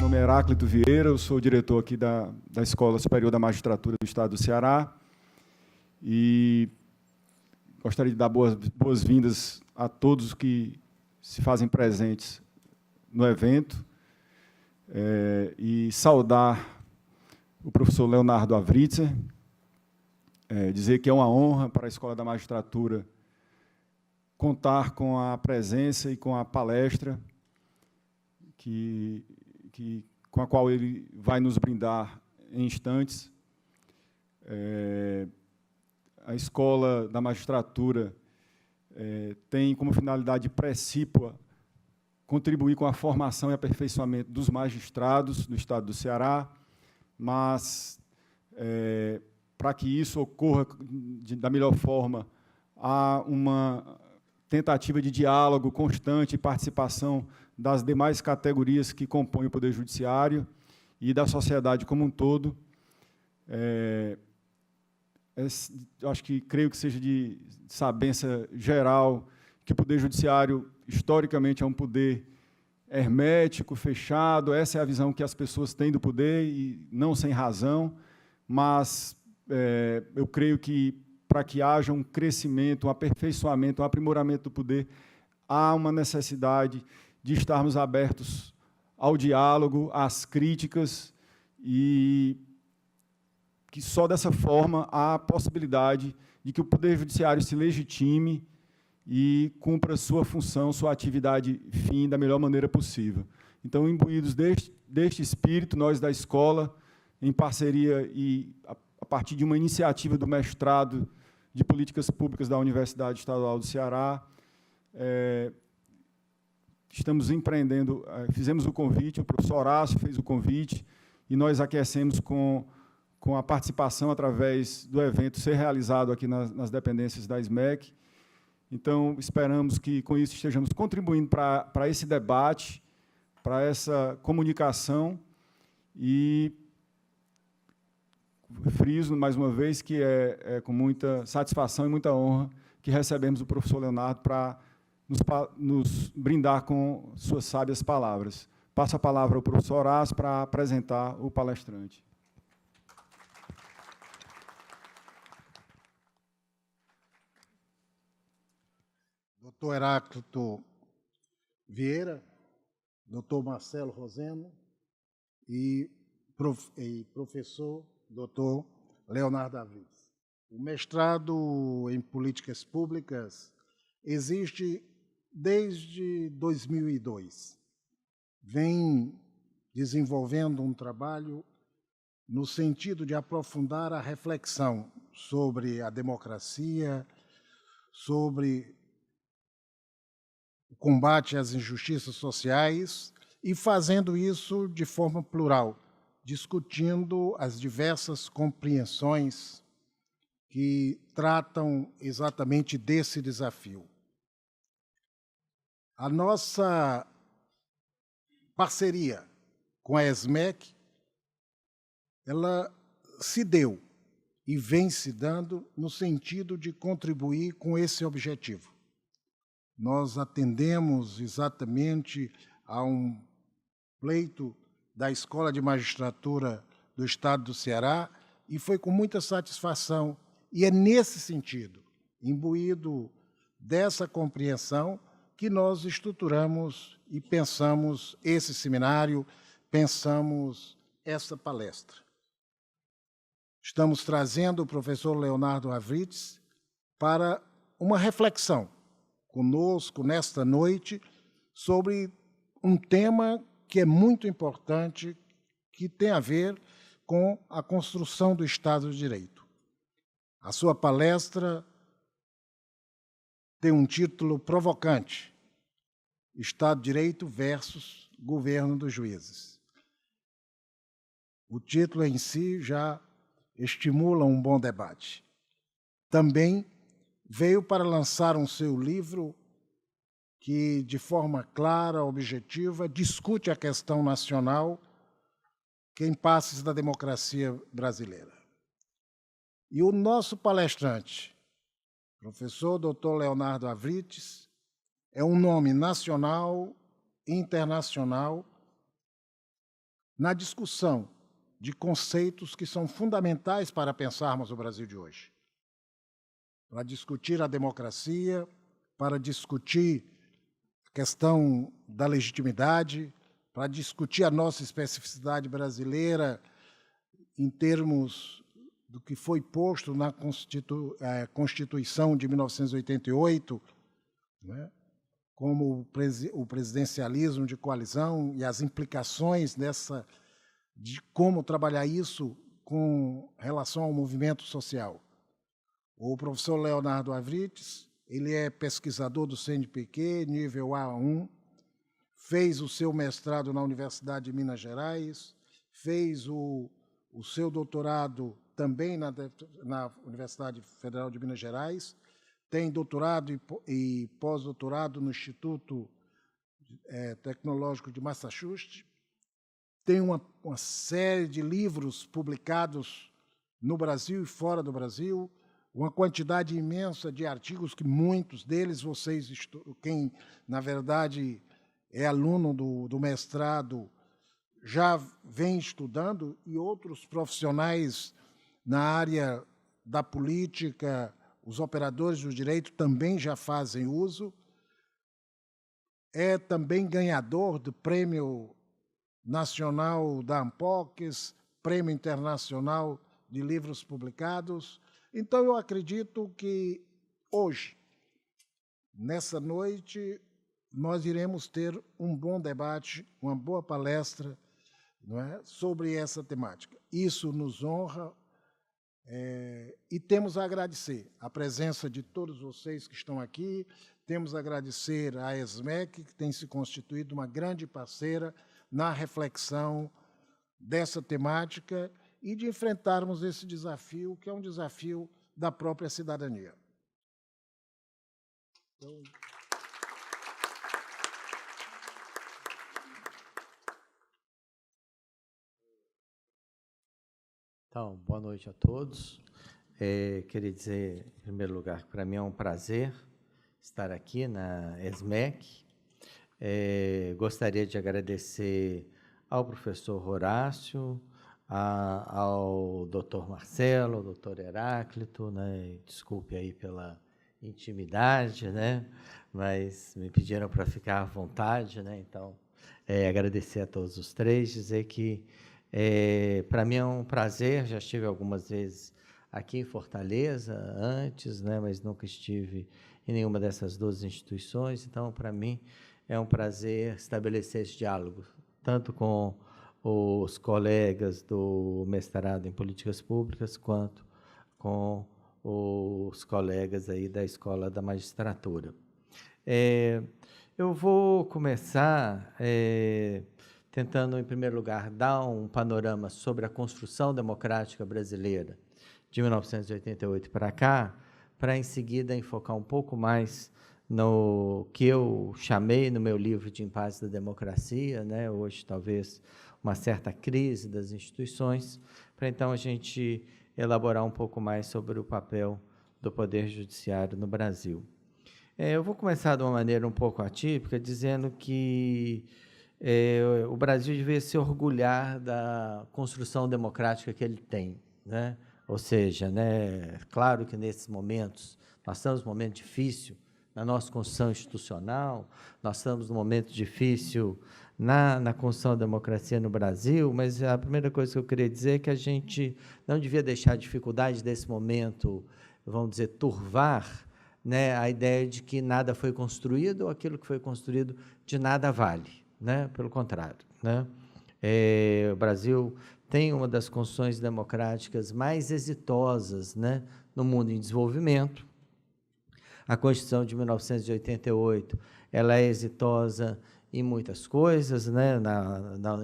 nome é Heráclito Vieira, eu sou diretor aqui da Escola Superior da Magistratura do Estado do Ceará e gostaria de dar boas-vindas a todos que se fazem presentes no evento e saudar o professor Leonardo Avritzer, dizer que é uma honra para a Escola da Magistratura contar com a presença e com a palestra com a qual ele vai nos brindar em instantes. A Escola da Magistratura tem como finalidade precípua contribuir com a formação e aperfeiçoamento dos magistrados do Estado do Ceará, mas, para que isso ocorra da melhor forma, há uma tentativa de diálogo constante e participação das demais categorias que compõem o Poder Judiciário e da sociedade como um todo. Creio que seja de sabência geral que o Poder Judiciário, historicamente, é um poder hermético, fechado. Essa é a visão que as pessoas têm do poder, e não sem razão, mas eu creio que, para que haja um crescimento, um aperfeiçoamento, um aprimoramento do poder, há uma necessidade de estarmos abertos ao diálogo, às críticas, e que só dessa forma há a possibilidade de que o Poder Judiciário se legitime e cumpra sua função, sua atividade fim da melhor maneira possível. Então, imbuídos deste espírito, nós da escola, em parceria e a partir de uma iniciativa do mestrado de Políticas Públicas da Universidade Estadual do Ceará, estamos empreendendo, fizemos o convite, o professor Horácio fez o convite, e nós aquecemos com a participação através do evento ser realizado aqui nas dependências da SMEC. Então, esperamos que, com isso, estejamos contribuindo para esse debate, para essa comunicação, e friso, mais uma vez, que é com muita satisfação e muita honra que recebemos o professor Leonardo para nos brindar com suas sábias palavras. Passo a palavra ao professor Horácio para apresentar o palestrante. Doutor Heráclito Vieira, doutor Marcelo Roseno e professor doutor Leonardo Avritzer. O mestrado em Políticas Públicas existe desde 2002. Vem desenvolvendo um trabalho no sentido de aprofundar a reflexão sobre a democracia, sobre o combate às injustiças sociais, e fazendo isso de forma plural, discutindo as diversas compreensões que tratam exatamente desse desafio. A nossa parceria com a SMEC, ela se deu e vem se dando no sentido de contribuir com esse objetivo. Nós atendemos exatamente a um pleito da Escola de Magistratura do Estado do Ceará, e foi com muita satisfação. E é nesse sentido, imbuído dessa compreensão, que nós estruturamos e pensamos esse seminário, pensamos essa palestra. Estamos trazendo o professor Leonardo Avritzer para uma reflexão conosco nesta noite sobre um tema que é muito importante, que tem a ver com a construção do Estado de Direito. A sua palestra tem um título provocante: Estado de Direito versus Governo dos Juízes. O título em si já estimula um bom debate. Também veio para lançar um seu livro que, de forma clara, objetiva, discute a questão nacional, que é impasses da democracia brasileira. E o nosso palestrante, professor Dr. Leonardo Avritzer, é um nome nacional, internacional, na discussão de conceitos que são fundamentais para pensarmos o Brasil de hoje. Para discutir a democracia, para discutir a questão da legitimidade, para discutir a nossa especificidade brasileira em termos do que foi posto na Constituição de 1988, né, como o presidencialismo de coalizão e as implicações de como trabalhar isso com relação ao movimento social. O professor Leonardo Avrites, ele é pesquisador do CNPq, nível A1, fez o seu mestrado na Universidade de Minas Gerais, fez o seu doutorado também na Universidade Federal de Minas Gerais, tem doutorado e pós-doutorado no Instituto Tecnológico de Massachusetts, tem uma série de livros publicados no Brasil e fora do Brasil, uma quantidade imensa de artigos que muitos deles quem, na verdade, é aluno do mestrado, já vem estudando, e outros profissionais na área da política, os operadores do direito também já fazem uso. É também ganhador do Prêmio Nacional da Ampoques, Prêmio Internacional de Livros Publicados. Então, eu acredito que hoje, nessa noite, nós iremos ter um bom debate, uma boa palestra, não é, sobre essa temática. Isso nos honra e temos a agradecer a presença de todos vocês que estão aqui, temos a agradecer à ESMEC, que tem se constituído uma grande parceira na reflexão dessa temática e de enfrentarmos esse desafio, que é um desafio da própria cidadania. Então, boa noite a todos. Queria dizer, em primeiro lugar, que para mim é um prazer estar aqui na ESMEC. Gostaria de agradecer ao professor Horácio, ao doutor Marcelo, ao doutor Heráclito, né? Desculpe aí pela intimidade, né? Mas me pediram para ficar à vontade, né? Então, agradecer a todos os três, dizer que para mim é um prazer, já estive algumas vezes aqui em Fortaleza antes, né? Mas nunca estive em nenhuma dessas duas instituições, então, para mim, é um prazer estabelecer esse diálogo, tanto com os colegas do mestrado em políticas públicas, quanto com os colegas aí da Escola da Magistratura. Eu vou começar tentando, em primeiro lugar, dar um panorama sobre a construção democrática brasileira de 1988 para cá, para, em seguida, enfocar um pouco mais no que eu chamei no meu livro de Impasse da Democracia, né? Hoje, talvez, uma certa crise das instituições, para, então, a gente elaborar um pouco mais sobre o papel do Poder Judiciário no Brasil. Eu vou começar de uma maneira um pouco atípica, dizendo que o Brasil devia se orgulhar da construção democrática que ele tem, né? Ou seja, né, claro que nesses momentos, nós estamos num momento difícil na nossa construção institucional, nós estamos num momento difícil na construção da democracia no Brasil, mas a primeira coisa que eu queria dizer é que a gente não devia deixar a dificuldade desse momento, vamos dizer, turvar, né, a ideia de que nada foi construído ou aquilo que foi construído de nada vale, né? Pelo contrário, né? O Brasil tem uma das construções democráticas mais exitosas, né, no mundo em desenvolvimento. A Constituição de 1988, ela é exitosa em muitas coisas, né,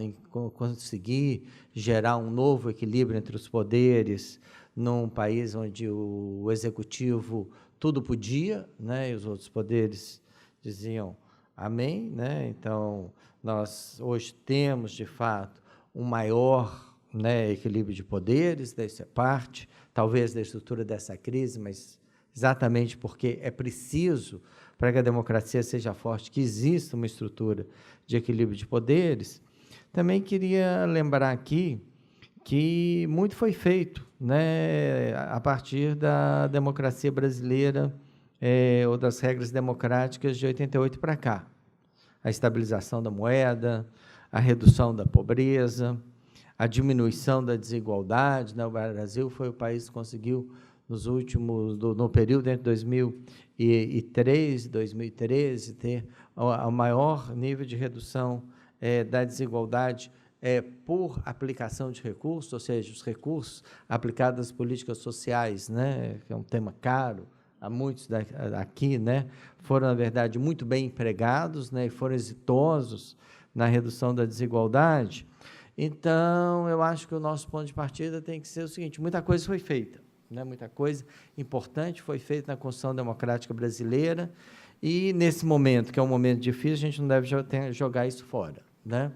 em conseguir gerar um novo equilíbrio entre os poderes, num país onde o executivo tudo podia, né, e os outros poderes diziam amém, né? Então, nós hoje temos, de fato, um maior, né, equilíbrio de poderes, dessa parte, talvez da estrutura dessa crise, mas exatamente porque é preciso, para que a democracia seja forte, que exista uma estrutura de equilíbrio de poderes. Também queria lembrar aqui que muito foi feito, né, a partir da democracia brasileira, ou das regras democráticas de 88 para cá. A estabilização da moeda, a redução da pobreza, a diminuição da desigualdade, né? O Brasil foi o país que conseguiu, no período entre 2003 e 2013, ter o maior nível de redução da desigualdade por aplicação de recursos, ou seja, os recursos aplicados às políticas sociais, né, que é um tema caro a muitos aqui, né, foram, na verdade, muito bem empregados, né, e foram exitosos na redução da desigualdade. Então, eu acho que o nosso ponto de partida tem que ser o seguinte: muita coisa foi feita, né, muita coisa importante foi feita na Constituição Democrática Brasileira, e, nesse momento, que é um momento difícil, a gente não deve jogar isso fora, né?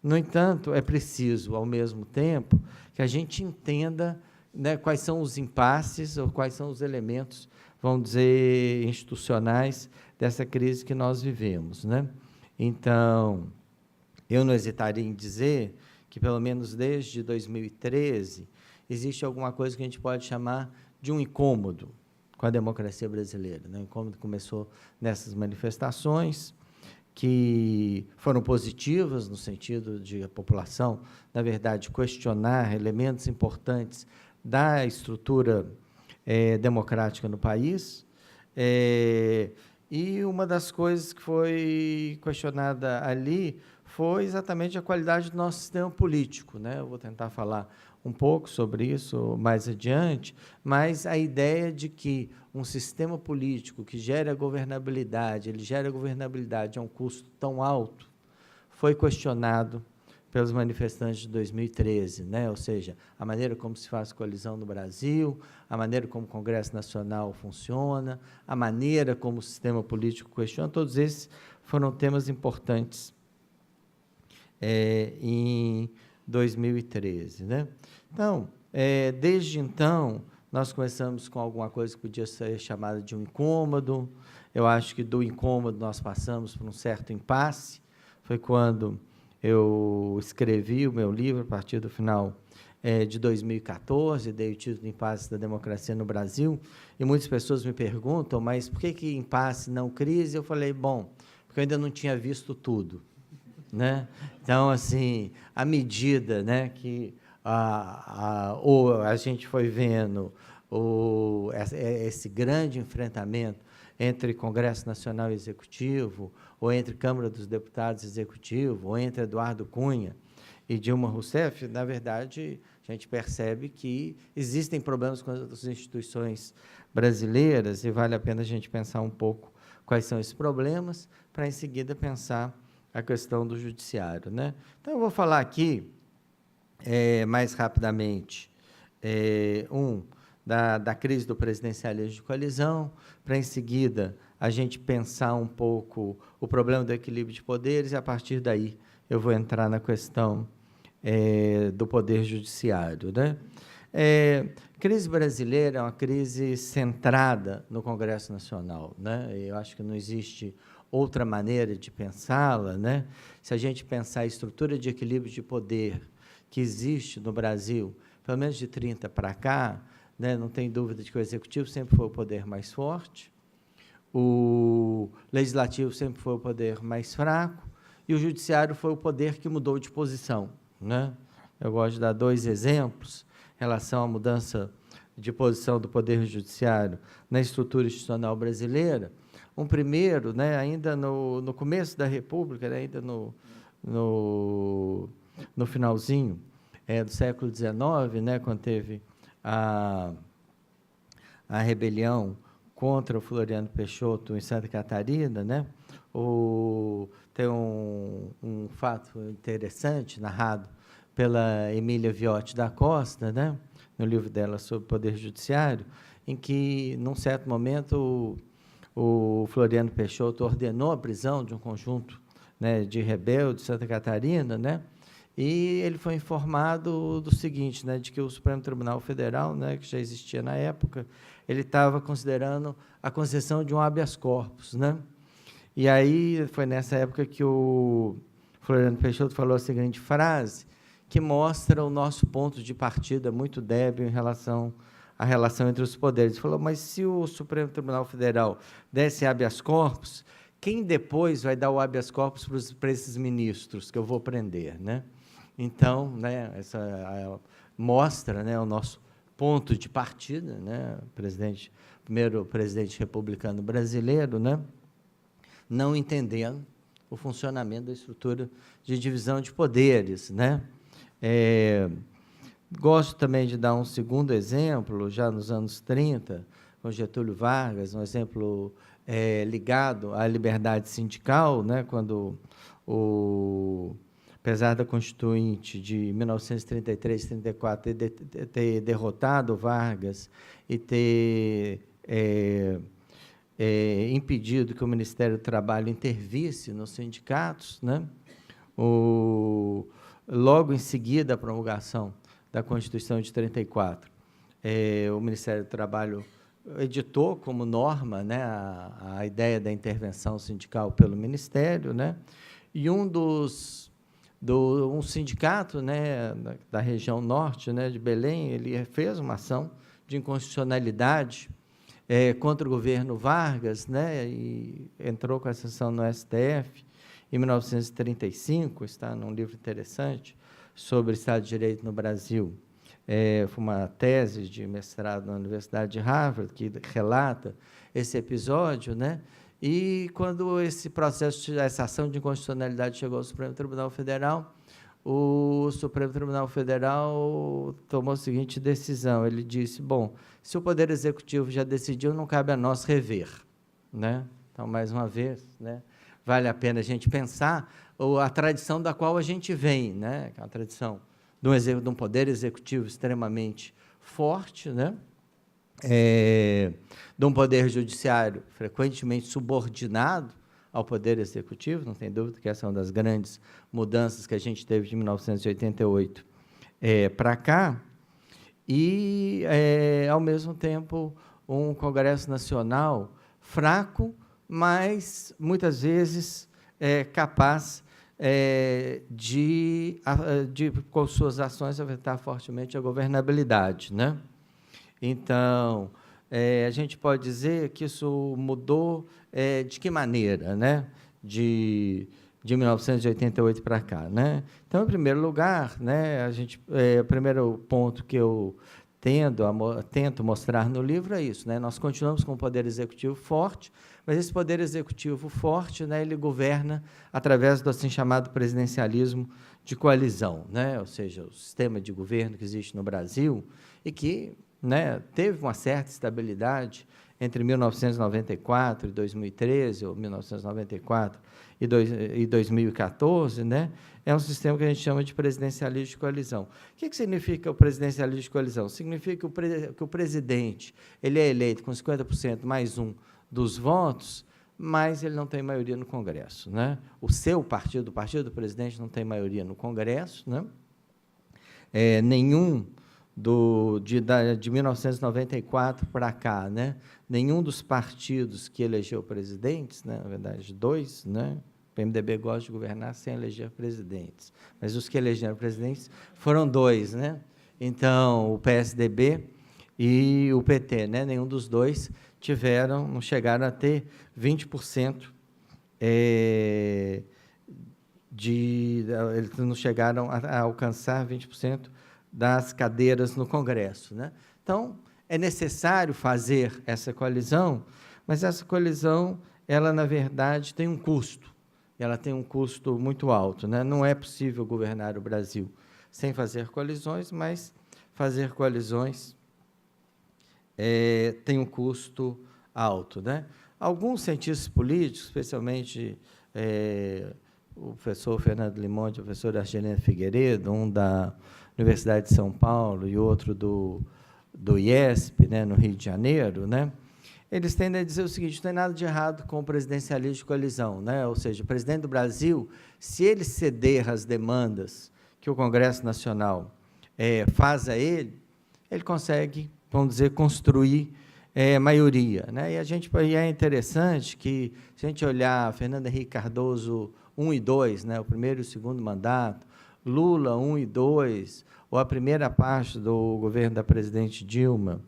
No entanto, é preciso, ao mesmo tempo, que a gente entenda, né, quais são os impasses ou quais são os elementos, vamos dizer, institucionais dessa crise que nós vivemos, né? Então, eu não hesitaria em dizer que, pelo menos desde 2013, existe alguma coisa que a gente pode chamar de um incômodo com a democracia brasileira, né? O incômodo começou nessas manifestações, que foram positivas, no sentido de a população, na verdade, questionar elementos importantes da estrutura democrática no país. E uma das coisas que foi questionada ali foi exatamente a qualidade do nosso sistema político, né? Eu vou tentar falar um pouco sobre isso mais adiante, mas a ideia de que um sistema político que gera governabilidade, ele gera governabilidade a um custo tão alto, foi questionado pelos manifestantes de 2013, né? Ou seja, a maneira como se faz coalizão no Brasil, a maneira como o Congresso Nacional funciona, a maneira como o sistema político questiona, todos esses foram temas importantes em 2013, né? Então, desde então, nós começamos com alguma coisa que podia ser chamada de um incômodo. Eu acho que do incômodo nós passamos por um certo impasse. Foi quando eu escrevi o meu livro, a partir do final de 2014, dei o título de Impasse da Democracia no Brasil, e muitas pessoas me perguntam, mas por que impasse, não crise? Eu falei, bom, porque eu ainda não tinha visto tudo, né? Então, assim, à medida, né, que a gente foi vendo esse grande enfrentamento entre Congresso Nacional e Executivo, ou entre Câmara dos Deputados e Executivo, ou entre Eduardo Cunha e Dilma Rousseff, na verdade, a gente percebe que existem problemas com as instituições brasileiras, e vale a pena a gente pensar um pouco quais são esses problemas, para, em seguida, pensar a questão do judiciário, né? Então, eu vou falar aqui, mais rapidamente, da crise do presidencialismo de coalizão, para, em seguida, a gente pensar um pouco o problema do equilíbrio de poderes, e, a partir daí, eu vou entrar na questão do poder judiciário, né? Crise brasileira é uma crise centrada no Congresso Nacional, né? Eu acho que não existe outra maneira de pensá-la, né? Se a gente pensar a estrutura de equilíbrio de poder que existe no Brasil, pelo menos de 30 para cá, né, não tem dúvida de que o Executivo sempre foi o poder mais forte, o Legislativo sempre foi o poder mais fraco, e o Judiciário foi o poder que mudou de posição, né? Eu gosto de dar 2 exemplos em relação à mudança de posição do Poder Judiciário na estrutura institucional brasileira. Um primeiro, né, ainda no começo da República, né, ainda no finalzinho do século XIX, né, quando teve a rebelião contra o Floriano Peixoto em Santa Catarina, né, tem um fato interessante narrado pela Emília Viotti da Costa, né, no livro dela sobre o Poder Judiciário, em que, num certo momento, o Floriano Peixoto ordenou a prisão de um conjunto, né, de rebeldes de Santa Catarina, né, e ele foi informado do seguinte, né, de que o Supremo Tribunal Federal, né, que já existia na época, ele estava considerando a concessão de um habeas corpus, né? E aí foi nessa época que o Floriano Peixoto falou a seguinte frase, que mostra o nosso ponto de partida muito débil em relação à relação entre os poderes. Ele falou, mas se o Supremo Tribunal Federal desse habeas corpus, quem depois vai dar o habeas corpus para esses ministros que eu vou prender, né? Então, né, mostra, né, o nosso ponto de partida, né, primeiro presidente republicano brasileiro, né, não entendendo o funcionamento da estrutura de divisão de poderes, né? Gosto também de dar um segundo exemplo, já nos anos 30, com Getúlio Vargas, um exemplo ligado à liberdade sindical, né, quando, apesar da Constituinte de 1933-34 ter derrotado Vargas e ter impedido que o Ministério do Trabalho intervisse nos sindicatos, né, logo em seguida a promulgação da Constituição de 34, o Ministério do Trabalho editou como norma, né, a ideia da intervenção sindical pelo Ministério, né, e um sindicato, né, da região norte, né, de Belém, ele fez uma ação de inconstitucionalidade contra o governo Vargas, né, e entrou com essa ação no STF em 1935, está num livro interessante sobre o Estado de Direito no Brasil. Foi uma tese de mestrado na Universidade de Harvard que relata esse episódio, né? E quando essa ação de inconstitucionalidade chegou ao Supremo Tribunal Federal, o Supremo Tribunal Federal tomou a seguinte decisão, ele disse, bom, se o Poder Executivo já decidiu, não cabe a nós rever, né? Então, mais uma vez, né, vale a pena a gente pensar a tradição da qual a gente vem, né? A tradição de um poder executivo extremamente forte, né? De um poder judiciário frequentemente subordinado ao poder executivo, não tem dúvida que essa é uma das grandes mudanças que a gente teve de 1988 para cá, e, ao mesmo tempo, um Congresso Nacional fraco, mas, muitas vezes, capaz de, com suas ações, afetar fortemente a governabilidade, né? Então, a gente pode dizer que isso mudou de que maneira, né? De 1988 para cá, né? Então, em primeiro lugar, né, o primeiro ponto que eu tento mostrar no livro é isso, né? Nós continuamos com um poder executivo forte, mas esse poder executivo forte, né, ele governa através do assim chamado presidencialismo de coalizão, né? Ou seja, o sistema de governo que existe no Brasil e que, né, teve uma certa estabilidade entre 1994 e 2013, ou 1994 e 2014, né, é um sistema que a gente chama de presidencialismo de coalizão. O que significa o presidencialismo de coalizão? Significa que o presidente ele é eleito com 50% mais um dos votos, mas ele não tem maioria no Congresso, né? O seu partido, o partido do presidente, não tem maioria no Congresso, né? Nenhum de 1994 para cá, né? Nenhum dos partidos que elegeu presidentes, né? Na verdade, dois, né? O PMDB gosta de governar sem eleger presidentes, mas os que elegeram presidentes foram dois, né? Então, o PSDB e o PT, né? Nenhum dos dois não chegaram a ter 20%, eles não chegaram a alcançar 20% das cadeiras no Congresso, né? Então, é necessário fazer essa coalizão, mas essa coalizão, ela, na verdade, tem um custo, ela tem um custo muito alto, né? Não é possível governar o Brasil sem fazer coalizões, mas fazer coalizões tem um custo alto, né? Alguns cientistas políticos, especialmente o professor Fernando Limonte, o professor Argelino Figueiredo, um da Universidade de São Paulo e outro do IESP, né, no Rio de Janeiro, né, eles tendem a dizer o seguinte, não tem nada de errado com o presidencialismo de coalizão, né? Ou seja, o presidente do Brasil, se ele ceder às demandas que o Congresso Nacional faz a ele consegue, vamos dizer, construir maioria, né? E é interessante que, se a gente olhar Fernando Henrique Cardoso 1 e 2, né, o primeiro e o segundo mandato, Lula 1 e 2, ou a primeira parte do governo da presidente Dilma,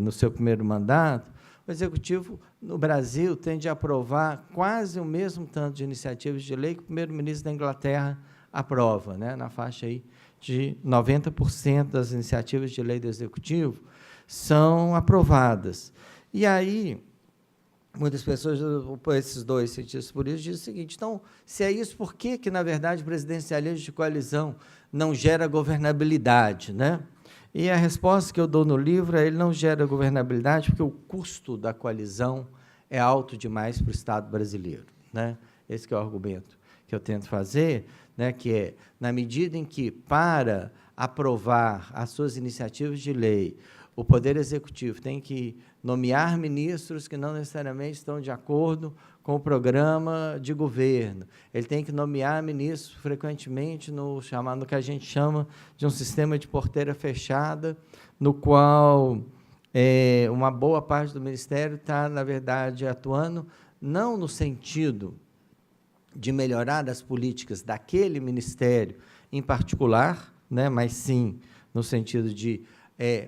no seu primeiro mandato, o Executivo, no Brasil, tende a aprovar quase o mesmo tanto de iniciativas de lei que o primeiro-ministro da Inglaterra aprova, né, na faixa aí de 90% das iniciativas de lei do Executivo são aprovadas. E aí, muitas pessoas, esses dois cientistas por isso, dizem o seguinte: então, se é isso, por que, na verdade, o presidencialismo de coalizão não gera governabilidade, né? E a resposta que eu dou no livro é: ele não gera governabilidade porque o custo da coalizão é alto demais para o Estado brasileiro, né? Esse que é o argumento que eu tento fazer, né, que é, na medida em que, para aprovar as suas iniciativas de lei, o Poder Executivo tem que nomear ministros que não necessariamente estão de acordo com o programa de governo. Ele tem que nomear ministros frequentemente no que a gente chama de um sistema de porteira fechada, no qual uma boa parte do Ministério está, na verdade, atuando não no sentido de melhorar as políticas daquele ministério em particular, né, mas sim no sentido de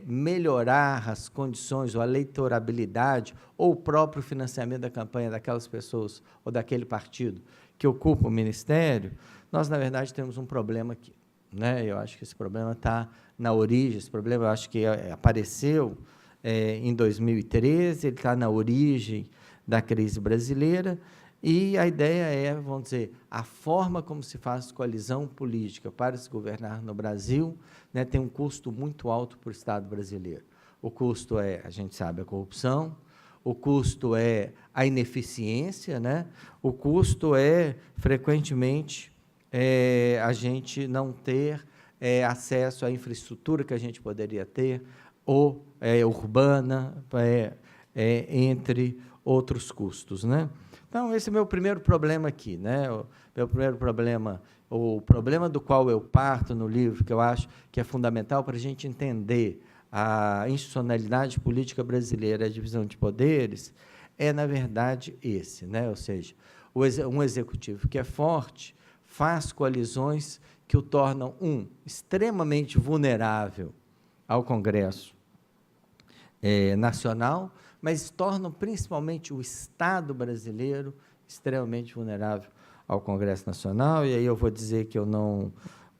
melhorar as condições ou a eleitorabilidade ou o próprio financiamento da campanha daquelas pessoas ou daquele partido que ocupa o ministério. Nós, na verdade, temos um problema aqui, né? Eu acho que esse problema está na origem, esse problema eu acho que apareceu em 2013, ele está na origem da crise brasileira, e a ideia é, vamos dizer, a forma como se faz coalizão política para se governar no Brasil, né, tem um custo muito alto para o Estado brasileiro. O custo é, a gente sabe, a corrupção, o custo é a ineficiência, né, o custo é, frequentemente, a gente não ter acesso à infraestrutura que a gente poderia ter, ou urbana, entre outros custos, né? Então, esse é o meu primeiro problema aqui, né? O meu primeiro problema, o problema do qual eu parto no livro, que eu acho que é fundamental para a gente entender a institucionalidade política brasileira, a divisão de poderes, é, na verdade, esse, né? Ou seja, um executivo que é forte faz coalizões que o tornam, extremamente vulnerável ao Congresso nacional, mas tornam principalmente o Estado brasileiro extremamente vulnerável ao Congresso Nacional. E aí eu vou dizer que eu não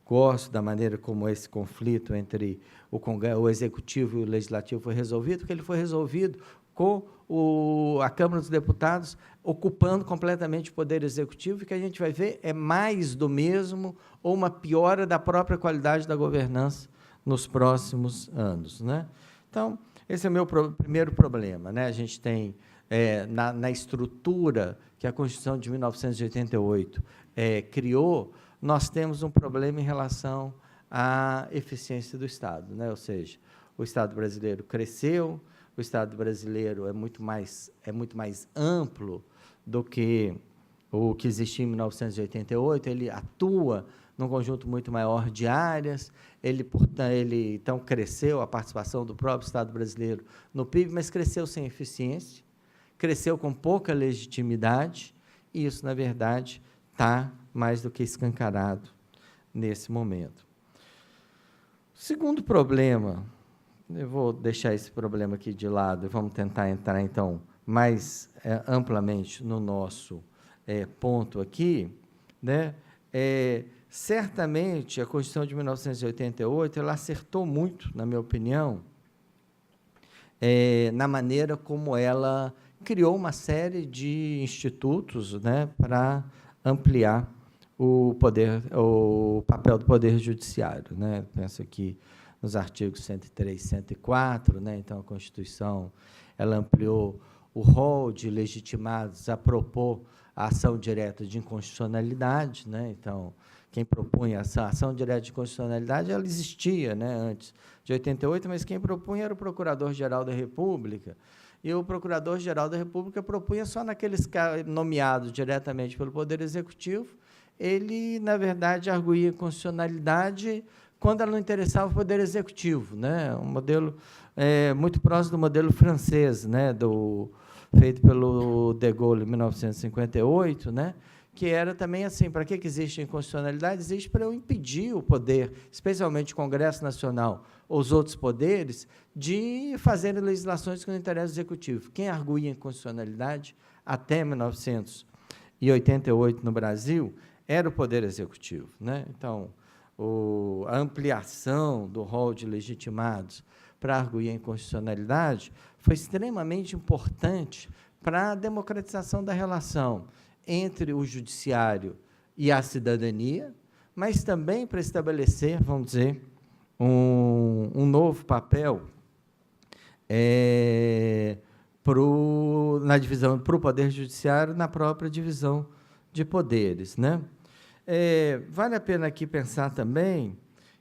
gosto da maneira como esse conflito entre o Executivo e o Legislativo foi resolvido, porque ele foi resolvido com a Câmara dos Deputados ocupando completamente o Poder Executivo, e que a gente vai ver é mais do mesmo ou uma piora da própria qualidade da governança nos próximos anos, né? Então, esse é o meu primeiro problema, né? A gente tem, na estrutura que a Constituição de 1988 criou, nós temos um problema em relação à eficiência do Estado, né? Ou seja, o Estado brasileiro cresceu, o Estado brasileiro é muito mais amplo do que o que existia em 1988, ele atua num conjunto muito maior de áreas, ele então cresceu a participação do próprio Estado brasileiro no PIB, mas cresceu sem eficiência, cresceu com pouca legitimidade, e isso, na verdade, está mais do que escancarado nesse momento. O segundo problema, eu vou deixar esse problema aqui de lado, vamos tentar entrar, então, mais amplamente no nosso ponto aqui, né? Certamente, a Constituição de 1988, ela acertou muito, na minha opinião, na maneira como ela criou uma série de institutos, né, para ampliar o papel do Poder Judiciário, né? Penso aqui nos artigos 103 e 104, né? Então, a Constituição ela ampliou o rol de legitimados a propor a ação direta de inconstitucionalidade, né? Então, quem propunha essa ação direta de constitucionalidade, ela existia, né, antes de 88, mas quem propunha era o Procurador-Geral da República, e o Procurador-Geral da República propunha só naqueles nomeados diretamente pelo Poder Executivo. Ele, na verdade, arguía constitucionalidade quando ela não interessava o Poder Executivo, né? Um modelo muito próximo do modelo francês, né? Feito pelo De Gaulle em 1958, né? que era também assim, para que existe a inconstitucionalidade? Existe para eu impedir o poder, especialmente o Congresso Nacional ou os outros poderes, de fazerem legislações que não interessam ao Executivo. Quem arguía a inconstitucionalidade até 1988 no Brasil era o Poder Executivo, né? Então, a ampliação do rol de legitimados para arguir a inconstitucionalidade foi extremamente importante para a democratização da relação entre o judiciário e a cidadania, mas também para estabelecer, vamos dizer, um novo papel na divisão para o Poder Judiciário, na própria divisão de poderes, né? Vale a pena aqui pensar também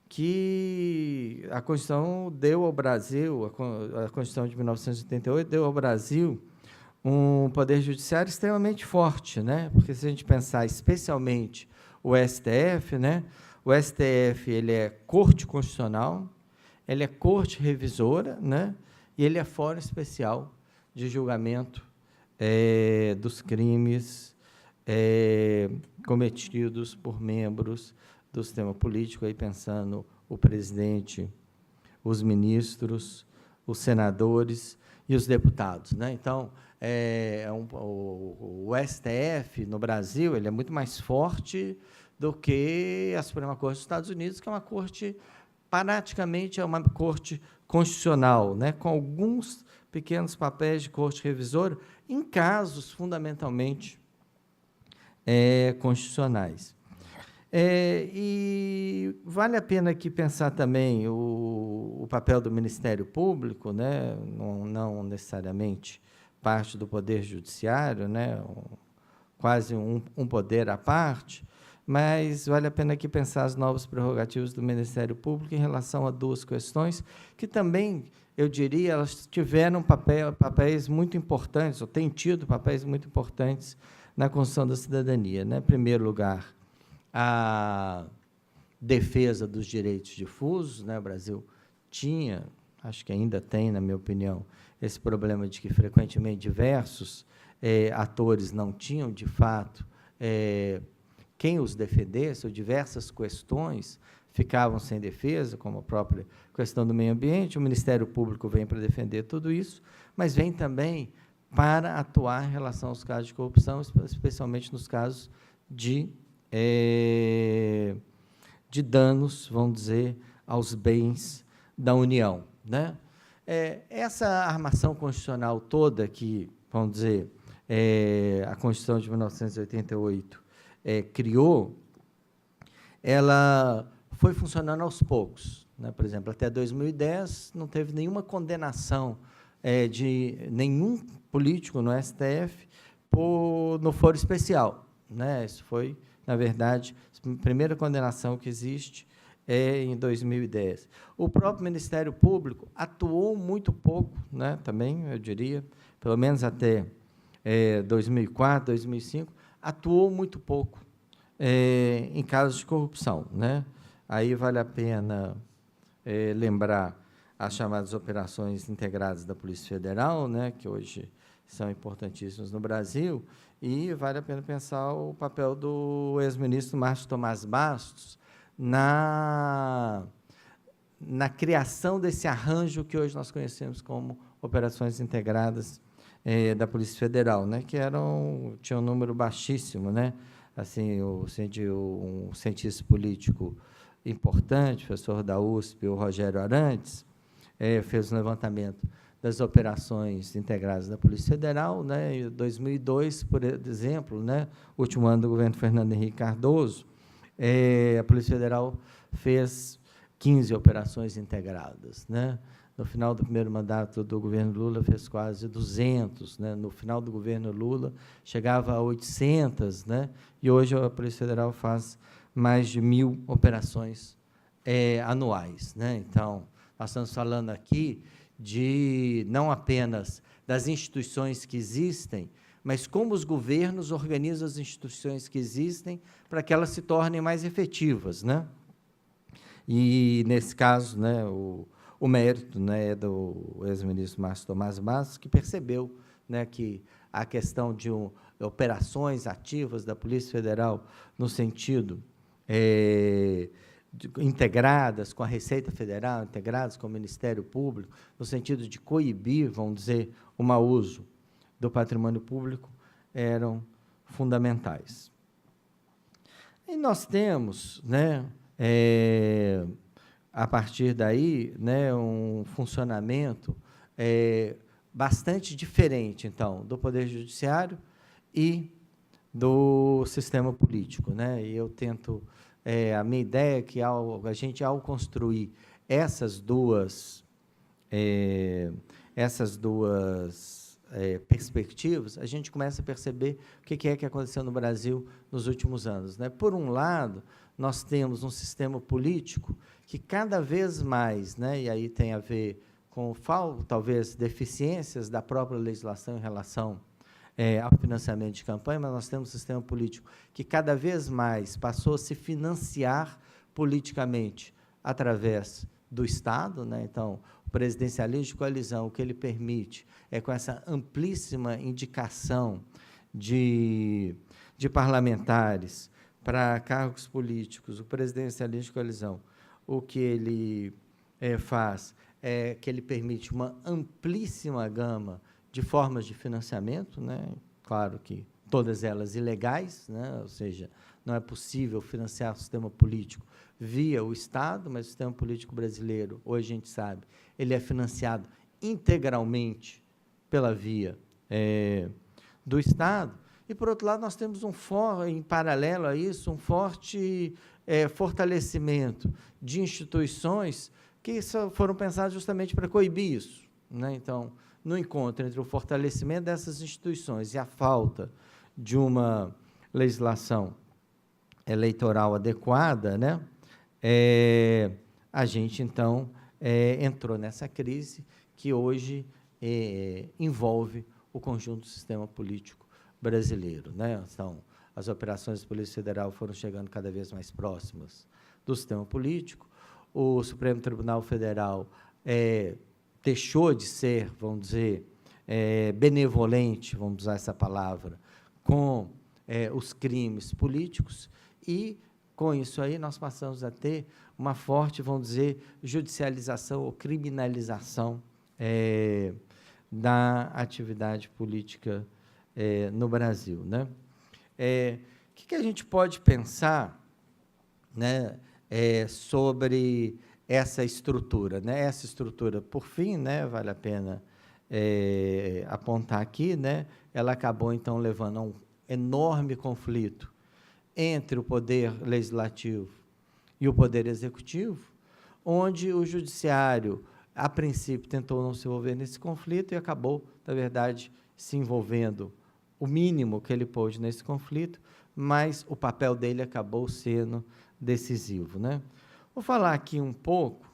que a Constituição deu ao Brasil, a Constituição de 1988 deu ao Brasil um poder judiciário extremamente forte, né? Porque se a gente pensar especialmente o STF, né? O STF ele é corte constitucional, ele é corte revisora, né? E ele é fórum especial de julgamento dos crimes cometidos por membros do sistema político, aí pensando o presidente, os ministros, os senadores e os deputados, né? Então, o STF no Brasil ele é muito mais forte do que a Suprema Corte dos Estados Unidos, que é uma corte, praticamente é uma corte constitucional, né? Com alguns pequenos papéis de corte revisora, em casos fundamentalmente constitucionais. E vale a pena aqui pensar também o papel do Ministério Público, né? Não necessariamente parte do Poder Judiciário, né? Quase um poder à parte, mas vale a pena aqui pensar as novas prerrogativas do Ministério Público em relação a duas questões que também, eu diria, elas tiveram papéis muito importantes, ou têm tido papéis muito importantes na construção da cidadania, né? Em primeiro lugar, a defesa dos direitos difusos, né? O Brasil tinha, acho que ainda tem, na minha opinião, esse problema de que, frequentemente, diversos atores não tinham, de fato, quem os defendesse, ou diversas questões ficavam sem defesa, como a própria questão do meio ambiente. O Ministério Público vem para defender tudo isso, mas vem também para atuar em relação aos casos de corrupção, especialmente nos casos de danos, vamos dizer, aos bens da União, né? Essa armação constitucional toda que, vamos dizer, a Constituição de 1988 criou, ela foi funcionando aos poucos, né? Por exemplo, até 2010 não teve nenhuma condenação de nenhum político no STF no foro especial, né? Isso foi, na verdade, a primeira condenação que existe em 2010. O próprio Ministério Público atuou muito pouco, né? Também, eu diria, pelo menos até 2004, 2005, atuou muito pouco em casos de corrupção, né? Aí vale a pena lembrar as chamadas operações integradas da Polícia Federal, né, que hoje são importantíssimas no Brasil, e vale a pena pensar o papel do ex-ministro Márcio Tomás Bastos na criação desse arranjo que hoje nós conhecemos como operações integradas da Polícia Federal, né, que tinha um número baixíssimo, né? Assim, um cientista político importante, professor da USP, o Rogério Arantes, fez um levantamento das operações integradas da Polícia Federal, né? Em 2002, por exemplo, né, último ano do governo Fernando Henrique Cardoso, a Polícia Federal fez 15 operações integradas, né? No final do primeiro mandato do governo Lula, fez quase 200, né? No final do governo Lula, chegava a 800, né? E hoje a Polícia Federal faz mais de 1.000 operações anuais, né? Então, nós estamos falando aqui de não apenas das instituições que existem, mas como os governos organizam as instituições que existem para que elas se tornem mais efetivas, né? E, nesse caso, né, o mérito, né, do ex-ministro Márcio Tomás Bastos, que percebeu, né, que a questão operações ativas da Polícia Federal no sentido integradas com a Receita Federal, integradas com o Ministério Público, no sentido de coibir, vamos dizer, o mau uso do patrimônio público, eram fundamentais. E nós temos, né, a partir daí, né, um funcionamento bastante diferente, então, do Poder Judiciário e do sistema político, né? E eu tento, a minha ideia é que a gente, ao construir essas duas perspectivas, a gente começa a perceber o que é que aconteceu no Brasil nos últimos anos, né? Por um lado, nós temos um sistema político que cada vez mais, né, e aí tem a ver com, talvez, deficiências da própria legislação em relação ao financiamento de campanha, mas nós temos um sistema político que cada vez mais passou a se financiar politicamente através do Estado, né? Então, o presidencialismo de coalizão, o que ele permite é, com essa amplíssima indicação de parlamentares para cargos políticos, o presidencialismo de coalizão, o que ele faz é que ele permite uma amplíssima gama de formas de financiamento, né? Claro que todas elas ilegais, né? Ou seja, não é possível financiar o sistema político via o Estado, mas o sistema político brasileiro, hoje a gente sabe, ele é financiado integralmente pela via do Estado. E, por outro lado, nós temos em paralelo a isso, um forte fortalecimento de instituições que foram pensadas justamente para coibir isso, né? Então, no encontro entre o fortalecimento dessas instituições e a falta de uma legislação eleitoral adequada, né, a gente, então, entrou nessa crise que hoje envolve o conjunto do sistema político brasileiro, né? Então, as operações da Polícia Federal foram chegando cada vez mais próximas do sistema político, o Supremo Tribunal Federal deixou de ser, vamos dizer, benevolente, vamos usar essa palavra, com os crimes políticos, e, com isso aí, nós passamos a ter uma forte, vamos dizer, judicialização ou criminalização da atividade política no Brasil, né? O que a gente pode pensar, né, sobre essa estrutura, né? Essa estrutura, por fim, né, vale a pena apontar aqui, né, ela acabou, então, levando a um enorme conflito entre o poder legislativo e o poder executivo, onde o judiciário, a princípio, tentou não se envolver nesse conflito e acabou, na verdade, se envolvendo o mínimo que ele pôde nesse conflito, mas o papel dele acabou sendo decisivo, né? Vou falar aqui um pouco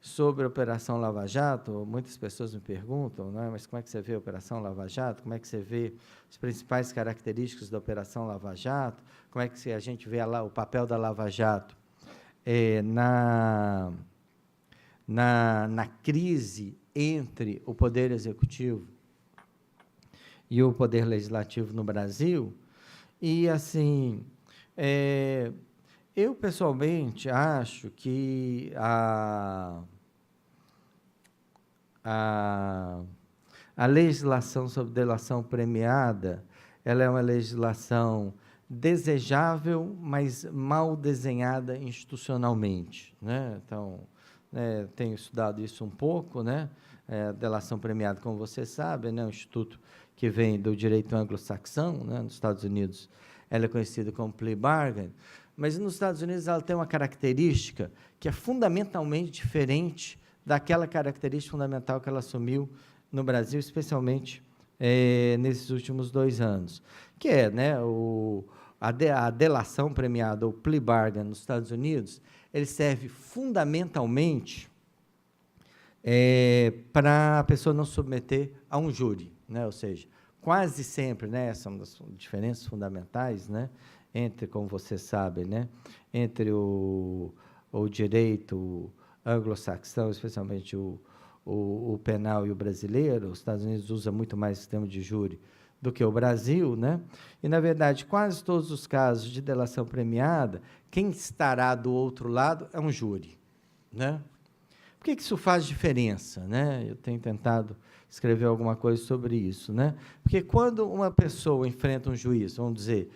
sobre a Operação Lava Jato. Muitas pessoas me perguntam, né, mas como é que você vê a Operação Lava Jato? Como é que você vê as principais características da Operação Lava Jato? Como é que a gente vê o papel da Lava Jato na crise entre o Poder Executivo e o Poder Legislativo no Brasil? E, assim, eu, pessoalmente, acho que a legislação sobre delação premiada, ela é uma legislação desejável, mas mal desenhada institucionalmente, né? Então, tenho estudado isso um pouco, né? Delação premiada, como você sabe, né, um instituto que vem do direito anglo-saxão, né? Nos Estados Unidos, ela é conhecida como plea bargain, mas nos Estados Unidos ela tem uma característica que é fundamentalmente diferente daquela característica fundamental que ela assumiu no Brasil, especialmente nesses últimos 2 anos, que é, né, a delação premiada, ou plea bargain, nos Estados Unidos, ele serve fundamentalmente para a pessoa não submeter a um júri, né? Ou seja, quase sempre, né, essa é uma das diferenças fundamentais, né, entre, como você sabe, né, entre o direito anglo-saxão, especialmente o o penal e o brasileiro. Os Estados Unidos usam muito mais o sistema de júri do que o Brasil, né? E, na verdade, quase todos os casos de delação premiada, quem estará do outro lado é um júri, né? Por que isso faz diferença, né? Eu tenho tentado escrever alguma coisa sobre isso, né? Porque quando uma pessoa enfrenta um juiz, vamos dizer,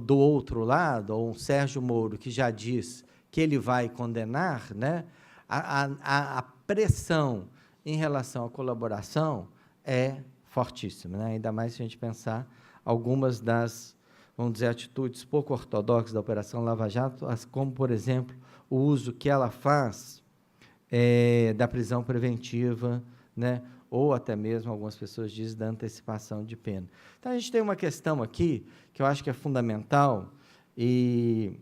do outro lado, ou um Sérgio Moro que já diz que ele vai condenar, né? A pressão em relação à colaboração é fortíssima, né? Ainda mais se a gente pensar algumas das, vamos dizer, atitudes pouco ortodoxas da Operação Lava Jato, como, por exemplo, o uso que ela faz da prisão preventiva, né? Ou até mesmo, algumas pessoas dizem, da antecipação de pena. Então, a gente tem uma questão aqui que eu acho que é fundamental, e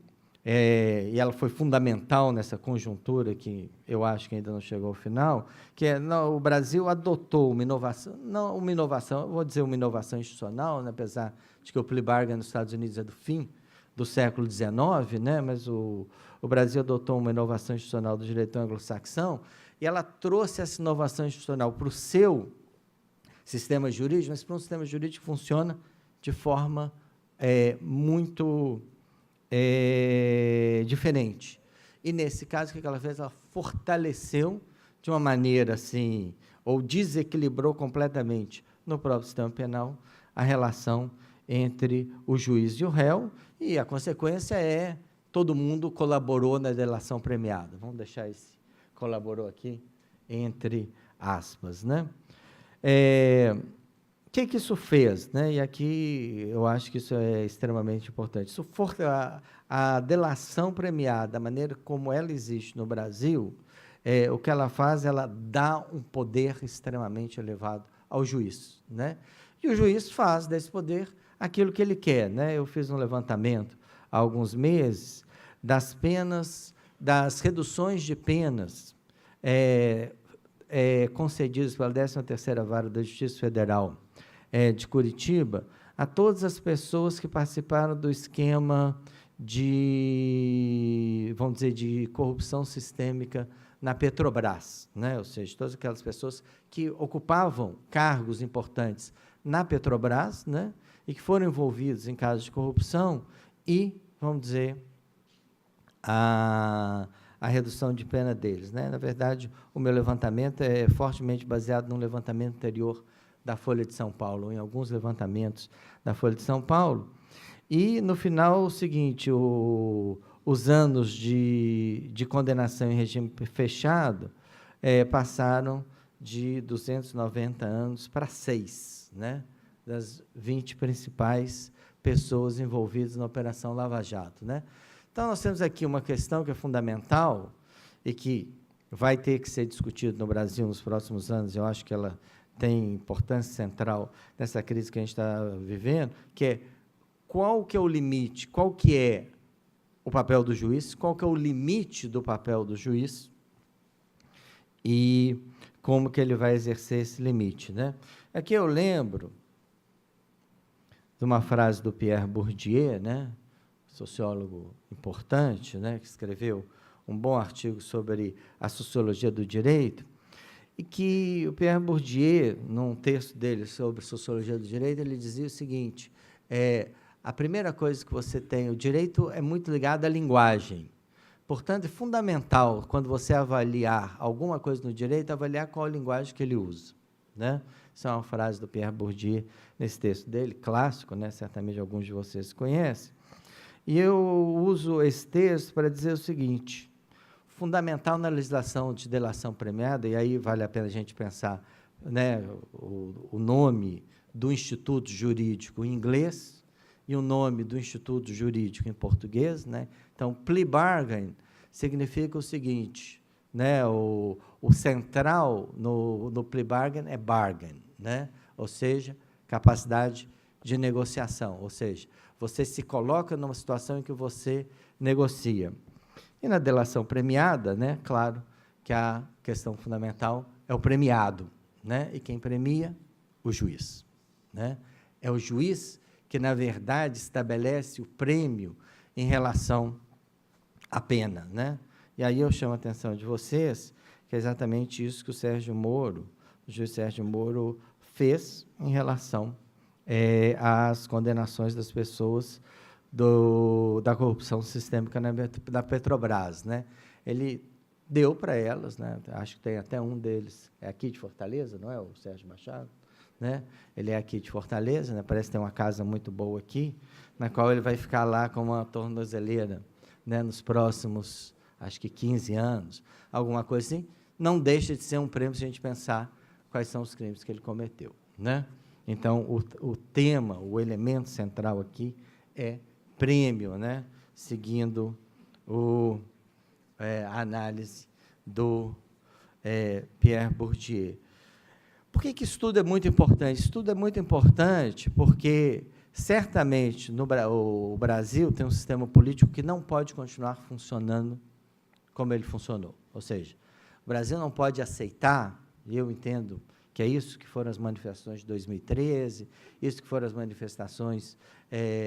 ela foi fundamental nessa conjuntura, que eu acho que ainda não chegou ao final, que o Brasil adotou uma inovação, não uma inovação, eu vou dizer uma inovação institucional, né, apesar de que o plea bargain nos Estados Unidos é do fim do século XIX, né, mas o Brasil adotou uma inovação institucional do direito anglo-saxão, e ela trouxe essa inovação institucional para o seu sistema jurídico, mas para um sistema jurídico que funciona de forma muito diferente. E, nesse caso, o que ela fez? Ela fortaleceu de uma maneira assim, ou desequilibrou completamente no próprio sistema penal a relação entre o juiz e o réu, e a consequência é todo mundo colaborou na delação premiada. Vamos deixar esse colaborou aqui entre aspas, né? O que isso fez, né? E aqui eu acho que isso é extremamente importante. Isso for a delação premiada, a maneira como ela existe no Brasil, o que ela faz, ela dá um poder extremamente elevado ao juiz, né? E o juiz faz desse poder aquilo que ele quer, né? Eu fiz um levantamento há alguns meses das penas, das reduções de penas concedidas pela 13ª Vara da Justiça Federal de Curitiba a todas as pessoas que participaram do esquema de, vamos dizer, de corrupção sistêmica na Petrobras, né? Ou seja, todas aquelas pessoas que ocupavam cargos importantes na Petrobras, né? E que foram envolvidos em casos de corrupção e, vamos dizer, a redução de pena deles, né? Na verdade, o meu levantamento é fortemente baseado num levantamento anterior da Folha de São Paulo, em alguns levantamentos da Folha de São Paulo, e, no final, o seguinte, os anos de condenação em regime fechado passaram de 290 anos para 6, né? Das 20 principais pessoas envolvidas na Operação Lava Jato, né? Então, nós temos aqui uma questão que é fundamental e que vai ter que ser discutida no Brasil nos próximos anos, eu acho que ela tem importância central nessa crise que a gente está vivendo, que é qual que é o limite, qual que é o papel do juiz, qual que é o limite do papel do juiz e como que ele vai exercer esse limite, né? Aqui eu lembro de uma frase do Pierre Bourdieu, né, sociólogo importante, né, que escreveu um bom artigo sobre a sociologia do direito, e que o Pierre Bourdieu, num texto dele sobre sociologia do direito, ele dizia o seguinte, a primeira coisa que você tem, o direito é muito ligado à linguagem, portanto, é fundamental, quando você avaliar alguma coisa no direito, avaliar qual a linguagem que ele usa, né? Isso é uma frase do Pierre Bourdieu, nesse texto dele, clássico, né? Certamente alguns de vocês conhecem, e eu uso esse texto para dizer o seguinte, fundamental na legislação de delação premiada, e aí vale a pena a gente pensar, né, o nome do instituto jurídico em inglês e o nome do instituto jurídico em português, né? Então, plea bargain significa o seguinte, né, o central no plea bargain é bargain, né? Ou seja, capacidade de negociação, ou seja, você se coloca numa situação em que você negocia. E na delação premiada, né, claro que a questão fundamental é o premiado, né? E quem premia? O juiz, né? É o juiz que, na verdade, estabelece o prêmio em relação à pena, né? E aí eu chamo a atenção de vocês que que é exatamente isso que o juiz Sérgio Moro fez em relação às condenações das pessoas da corrupção sistêmica da Petrobras, né? Ele deu para elas, né? Acho que tem até um deles, é aqui de Fortaleza, não é, o Sérgio Machado? Né? Ele é aqui de Fortaleza, né? Parece ter uma casa muito boa aqui, na qual ele vai ficar lá com uma tornozeleira, né? Nos próximos, acho que 15 anos, alguma coisa assim. Não deixa de ser um prêmio se a gente pensar quais são os crimes que ele cometeu, né? Então, o tema, o elemento central aqui é prêmio, né? Seguindo a análise do Pierre Bourdieu. Por que isso tudo é muito importante? Isso tudo é muito importante porque, certamente, o Brasil tem um sistema político que não pode continuar funcionando como ele funcionou. Ou seja, o Brasil não pode aceitar, e eu entendo que é isso que foram as manifestações de 2013, isso que foram as manifestações,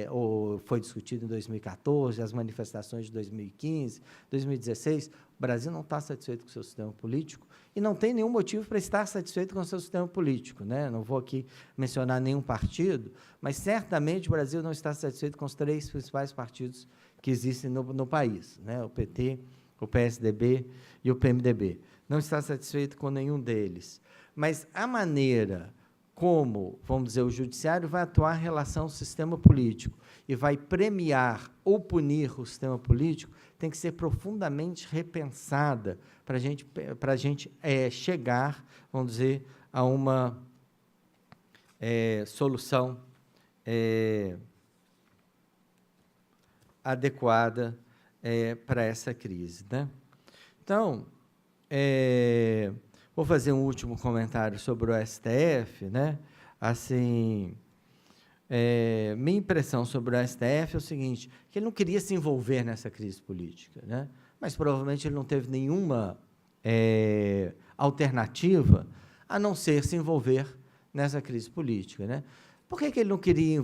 ou foi discutido em 2014, as manifestações de 2015, 2016, o Brasil não está satisfeito com o seu sistema político e não tem nenhum motivo para estar satisfeito com o seu sistema político, né? Não vou aqui mencionar nenhum partido, mas certamente o Brasil não está satisfeito com os 3 principais partidos que existem no país, né? O PT, o PSDB e o PMDB. Não está satisfeito com nenhum deles. Mas a maneira como, vamos dizer, o judiciário vai atuar em relação ao sistema político e vai premiar ou punir o sistema político tem que ser profundamente repensada para a gente chegar, vamos dizer, a uma solução adequada para essa crise, né? Então, vou fazer um último comentário sobre o STF, né? Assim, minha impressão sobre o STF é o seguinte, que ele não queria se envolver nessa crise política, né? Mas provavelmente ele não teve nenhuma alternativa a não ser se envolver nessa crise política, né? Por que ele não queria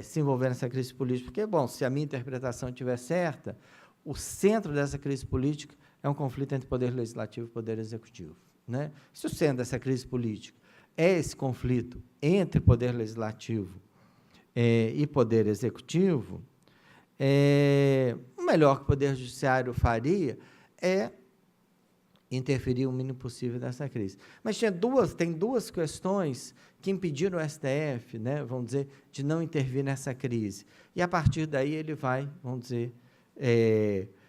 se envolver nessa crise política? Porque, bom, se a minha interpretação estiver certa, o centro dessa crise política é um conflito entre poder legislativo e poder executivo, né? Se o centro dessa crise política é esse conflito entre poder legislativo e poder executivo, o melhor que o poder judiciário faria é interferir o mínimo possível nessa crise. Mas tem duas questões que impediram o STF, né, vamos dizer, de não intervir nessa crise. E, a partir daí, ele vai, vamos dizer,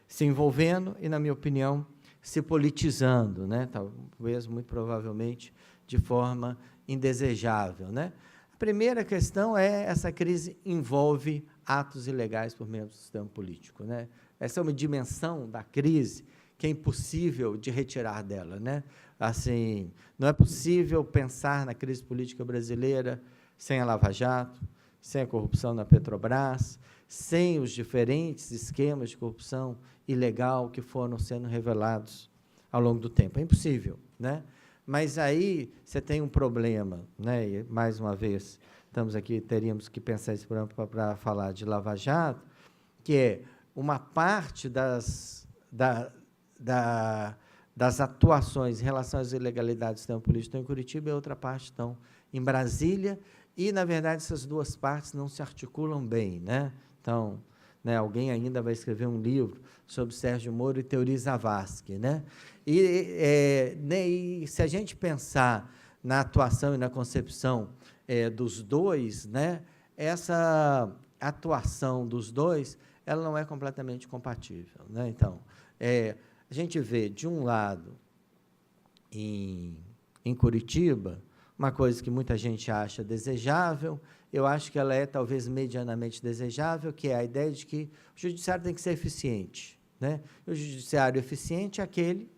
se envolvendo e, na minha opinião, se politizando, né? Talvez, muito provavelmente, de forma indesejável, né? A primeira questão essa crise envolve atos ilegais por membros do sistema político, né? Essa é uma dimensão da crise que é impossível de retirar dela, né? Assim, não é possível pensar na crise política brasileira sem a Lava Jato, sem a corrupção na Petrobras, sem os diferentes esquemas de corrupção ilegal que foram sendo revelados ao longo do tempo. É impossível, né? Mas aí você tem um problema, né? E, mais uma vez, teríamos que pensar esse problema para falar de Lava Jato, que é uma parte das atuações em relação às ilegalidades do sistema político estão em Curitiba e a outra parte estão em Brasília, e, na verdade, essas duas partes não se articulam bem, né? Então, né, alguém ainda vai escrever um livro sobre Sérgio Moro e Teori Zavascki, né? E se a gente pensar na atuação e na concepção dos dois, né, essa atuação dos dois, ela não é completamente compatível, né? Então, a gente vê, de um lado, em Curitiba, uma coisa que muita gente acha desejável, eu acho que ela é talvez medianamente desejável, que é a ideia de que o judiciário tem que ser eficiente, né? E o judiciário eficiente é aquele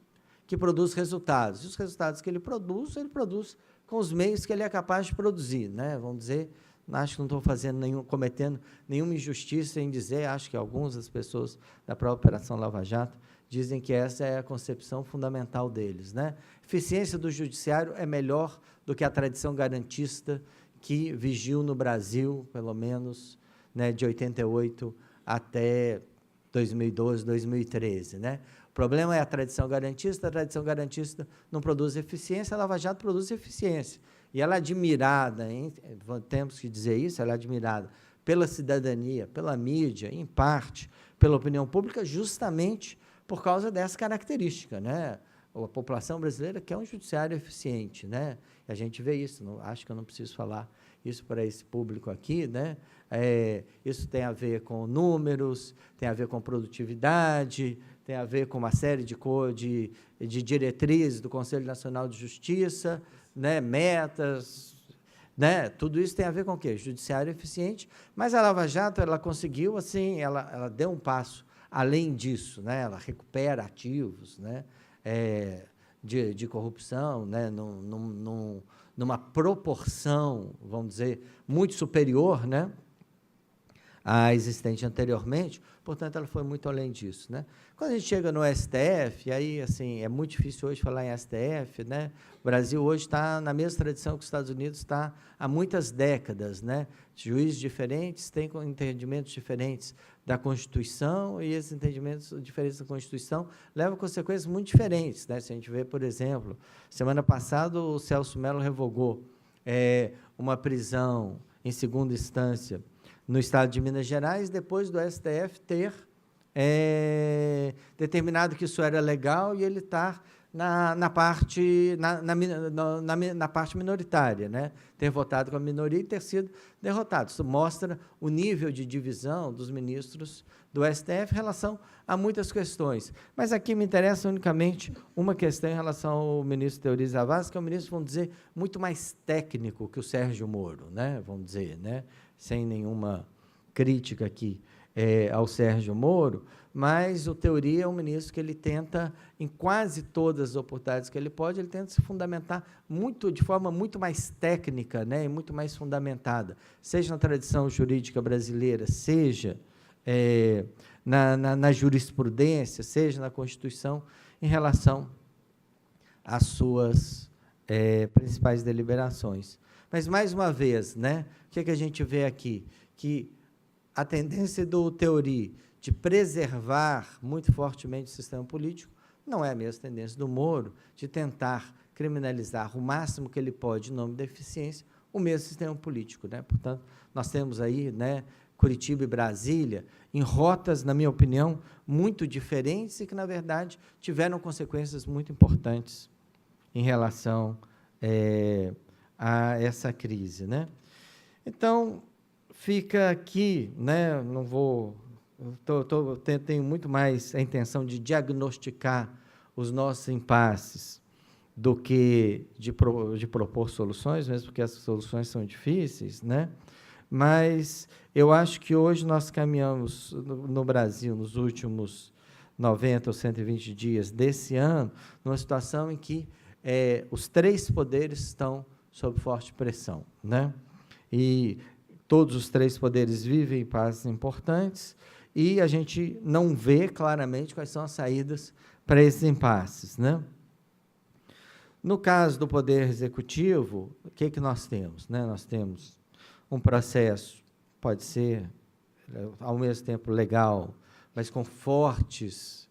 que produz resultados. E os resultados que ele produz com os meios que ele é capaz de produzir, né? Vamos dizer, acho que não estou cometendo nenhuma injustiça em dizer, acho que algumas das pessoas da própria Operação Lava Jato dizem que essa é a concepção fundamental deles, né? Eficiência do judiciário é melhor do que a tradição garantista que vigiu no Brasil, pelo menos, né, de 88 até 2012, 2013, né? problema é a tradição garantista não produz eficiência, a Lava Jato produz eficiência. E ela é admirada, hein? Temos que dizer isso, ela é admirada pela cidadania, pela mídia, em parte, pela opinião pública, justamente por causa dessa característica, né? A população brasileira quer um judiciário eficiente, né? A gente vê isso, acho que eu não preciso falar isso para esse público aqui, né? Isso tem a ver com números, tem a ver com produtividade, tem a ver com uma série de diretrizes do Conselho Nacional de Justiça, né? Metas, né? Tudo isso tem a ver com o quê? Judiciário eficiente, mas a Lava Jato, ela conseguiu, assim, ela deu um passo além disso, né? Ela recupera ativos, né? De corrupção, né? Numa proporção, vamos dizer, muito superior, né, à existente anteriormente, portanto, ela foi muito além disso, né? Quando a gente chega no STF, aí, assim, é muito difícil hoje falar em STF, né? O Brasil hoje está na mesma tradição que os Estados Unidos está há muitas décadas, né? Juízes diferentes têm entendimentos diferentes da Constituição, e esses entendimentos diferentes da Constituição levam a consequências muito diferentes, né? Se a gente vê, por exemplo, semana passada o Celso Mello revogou uma prisão em segunda instância no estado de Minas Gerais, depois do STF ter determinado que isso era legal e ele estar na parte minoritária, né? Ter votado com a minoria e ter sido derrotado. Isso mostra o nível de divisão dos ministros do STF em relação a muitas questões. Mas aqui me interessa unicamente uma questão em relação ao ministro Teori Zavascki, que é um ministro, vamos dizer, muito mais técnico que o Sérgio Moro, né? Vamos dizer, né? Sem nenhuma crítica aqui ao Sérgio Moro, mas o Teori é um ministro que ele tenta, em quase todas as oportunidades que ele pode, ele tenta se fundamentar de forma muito mais técnica, né, e muito mais fundamentada, seja na tradição jurídica brasileira, seja na jurisprudência, seja na Constituição, em relação às suas principais deliberações. Mas, mais uma vez, né, o que a gente vê aqui? Que a tendência do Teori de preservar muito fortemente o sistema político não é a mesma tendência do Moro de tentar criminalizar o máximo que ele pode, em nome da eficiência, o mesmo sistema político, né? Portanto, nós temos aí, né, Curitiba e Brasília em rotas, na minha opinião, muito diferentes e que, na verdade, tiveram consequências muito importantes em relação a essa crise, né? Então, fica aqui, né, não vou... tenho muito mais a intenção de diagnosticar os nossos impasses do que de propor soluções, mesmo porque essas soluções são difíceis, né? Mas eu acho que hoje nós caminhamos no Brasil, nos últimos 90 ou 120 dias desse ano, numa situação em que os três poderes estão sob forte pressão, né? E todos os três poderes vivem impasses importantes e a gente não vê claramente quais são as saídas para esses impasses, né? No caso do Poder Executivo, o que nós temos, né? Nós temos um processo, pode ser, ao mesmo tempo, legal, mas com fortes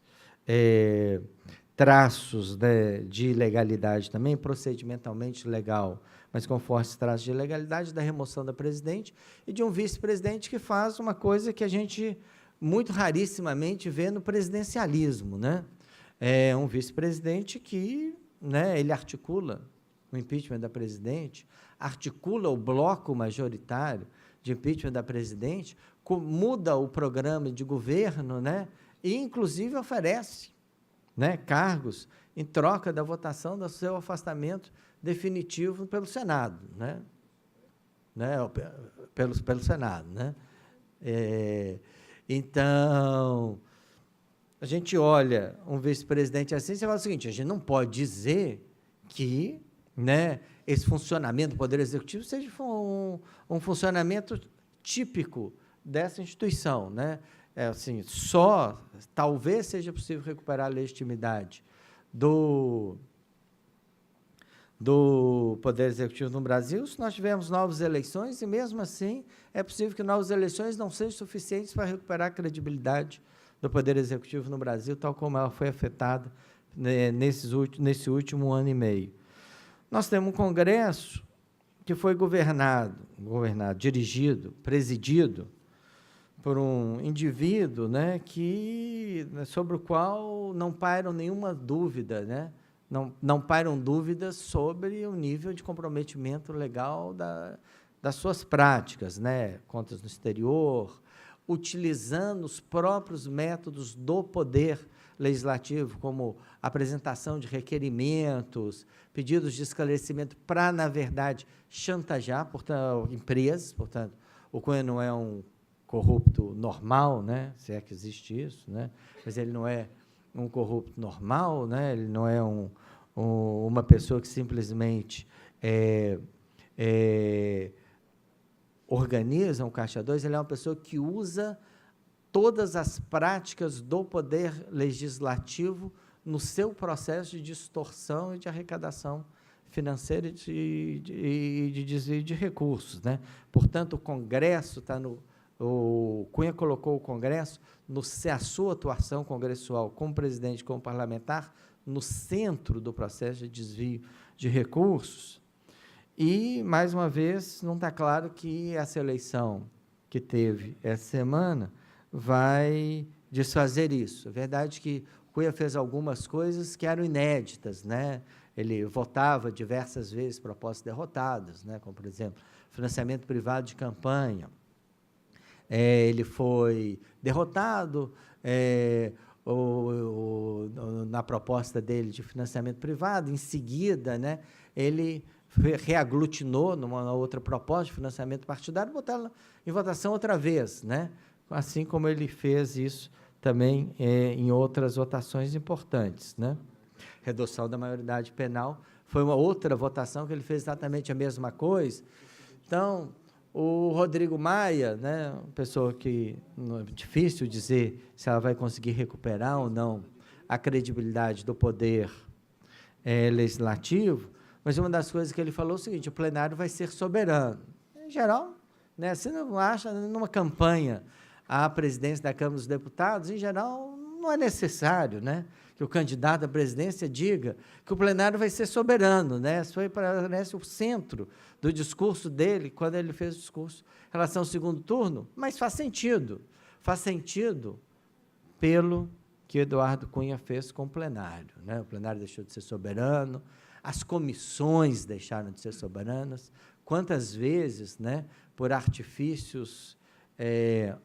traços, né, de ilegalidade também, procedimentalmente legal, mas com fortes traços de ilegalidade, da remoção da presidente e de um vice-presidente que faz uma coisa que a gente muito rarissimamente vê no presidencialismo, né? É um vice-presidente que, né, ele articula o impeachment da presidente, articula o bloco majoritário de impeachment da presidente, muda o programa de governo, né, e, inclusive, oferece, né, cargos em troca da votação do seu afastamento definitivo pelo Senado, né? Pelo Senado, né? Então, a gente olha um vice-presidente assim, você fala o seguinte: a gente não pode dizer que, né, esse funcionamento do Poder Executivo seja um funcionamento típico dessa instituição, né? Assim, só talvez seja possível recuperar a legitimidade do Poder Executivo no Brasil se nós tivermos novas eleições, e, mesmo assim, é possível que novas eleições não sejam suficientes para recuperar a credibilidade do Poder Executivo no Brasil, tal como ela foi afetada, né, nesse último ano e meio. Nós temos um Congresso que foi governado, dirigido, presidido por um indivíduo, né, sobre o qual não pairam nenhuma dúvida, né, não pairam dúvidas sobre o nível de comprometimento legal das suas práticas, né, contas no exterior, utilizando os próprios métodos do poder legislativo, como apresentação de requerimentos, pedidos de esclarecimento para, na verdade, chantagear, portanto, empresas. Portanto, o Cunha não é um corrupto normal, né, se é que existe isso, né, mas ele não é um corrupto normal, né, ele não é uma pessoa que simplesmente organiza um Caixa 2, ele é uma pessoa que usa todas as práticas do poder legislativo no seu processo de distorção e de arrecadação financeira e de desvio de recursos, né? Portanto, o Congresso está o Cunha colocou o Congresso, a sua atuação congressual como presidente, como parlamentar, no centro do processo de desvio de recursos. E, mais uma vez, não está claro que essa eleição que teve essa semana vai desfazer isso. É verdade que o Cunha fez algumas coisas que eram inéditas, né? Ele votava diversas vezes propostas derrotadas, né? Como, por exemplo, financiamento privado de campanha. Ele foi derrotado na proposta dele de financiamento privado, em seguida, né, ele reaglutinou numa outra proposta de financiamento partidário, botar ela em votação outra vez, né? Assim como ele fez isso também em outras votações importantes, né? Redução da maioridade penal foi uma outra votação que ele fez exatamente a mesma coisa. Então, o Rodrigo Maia, né, uma pessoa que é difícil dizer se ela vai conseguir recuperar ou não a credibilidade do poder legislativo, mas uma das coisas que ele falou é o seguinte: o plenário vai ser soberano. Em geral, né, você não acha, numa campanha à presidência da Câmara dos Deputados, em geral, não é necessário, né, que o candidato à presidência diga que o plenário vai ser soberano, né? Isso foi, parece, o centro do discurso dele, quando ele fez o discurso em relação ao segundo turno, mas faz sentido pelo que Eduardo Cunha fez com o plenário, né? O plenário deixou de ser soberano, as comissões deixaram de ser soberanas. Quantas vezes, né, por artifícios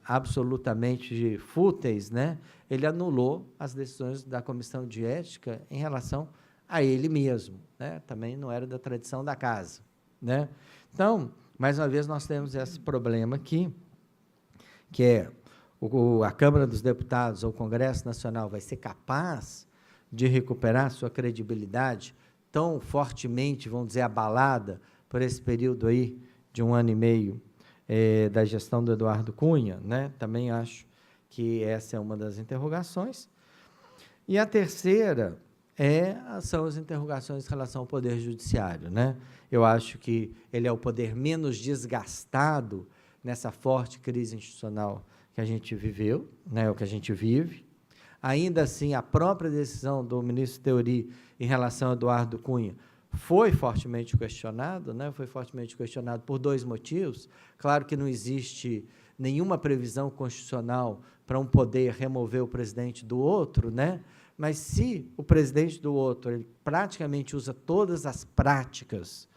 absolutamente fúteis, né, ele anulou as decisões da Comissão de Ética em relação a ele mesmo, né? Também não era da tradição da casa, né? Então, mais uma vez, nós temos esse problema aqui, que é a Câmara dos Deputados ou o Congresso Nacional vai ser capaz de recuperar sua credibilidade tão fortemente, vamos dizer, abalada por esse período aí de 1 ano e meio da gestão do Eduardo Cunha, né? Também acho que essa é uma das interrogações. E a terceira são as interrogações em relação ao Poder Judiciário, né? Eu acho que ele é o poder menos desgastado nessa forte crise institucional que a gente viveu, né? O que a gente vive. Ainda assim, a própria decisão do ministro Teori em relação a Eduardo Cunha foi fortemente questionado, né? Foi fortemente questionado por 2 motivos. Claro que não existe nenhuma previsão constitucional para um poder remover o presidente do outro, né? Mas se o presidente do outro ele praticamente usa todas as práticas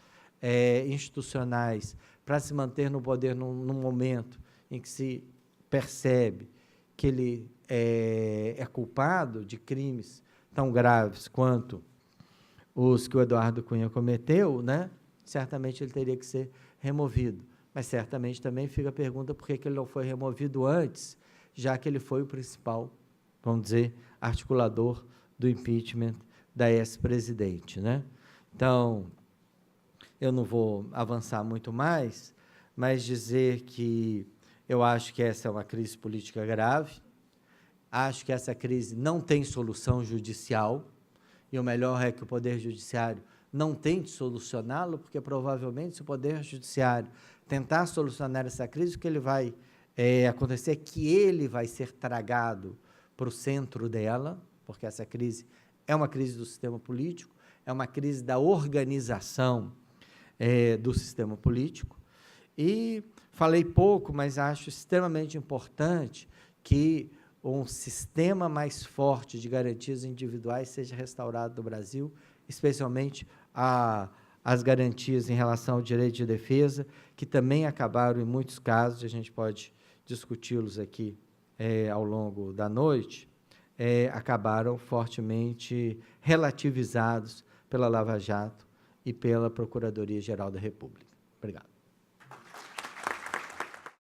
institucionais para se manter no poder num momento em que se percebe que ele é culpado de crimes tão graves quanto os que o Eduardo Cunha cometeu, né? Certamente ele teria que ser removido. Mas certamente também fica a pergunta por que ele não foi removido antes, já que ele foi o principal, vamos dizer, articulador do impeachment da ex-presidente, né? Então, eu não vou avançar muito mais, mas dizer que eu acho que essa é uma crise política grave, acho que essa crise não tem solução judicial, e o melhor é que o Poder Judiciário não tente solucioná-lo, porque provavelmente, se o Poder Judiciário tentar solucionar essa crise, o que ele vai acontecer é que ele vai ser tragado para o centro dela, porque essa crise é uma crise do sistema político, é uma crise da organização do sistema político. E falei pouco, mas acho extremamente importante que um sistema mais forte de garantias individuais seja restaurado no Brasil, especialmente as garantias em relação ao direito de defesa, que também acabaram em muitos casos, a gente pode discuti-los aqui ao longo da noite, acabaram fortemente relativizados pela Lava Jato e pela Procuradoria-Geral da República. Obrigado.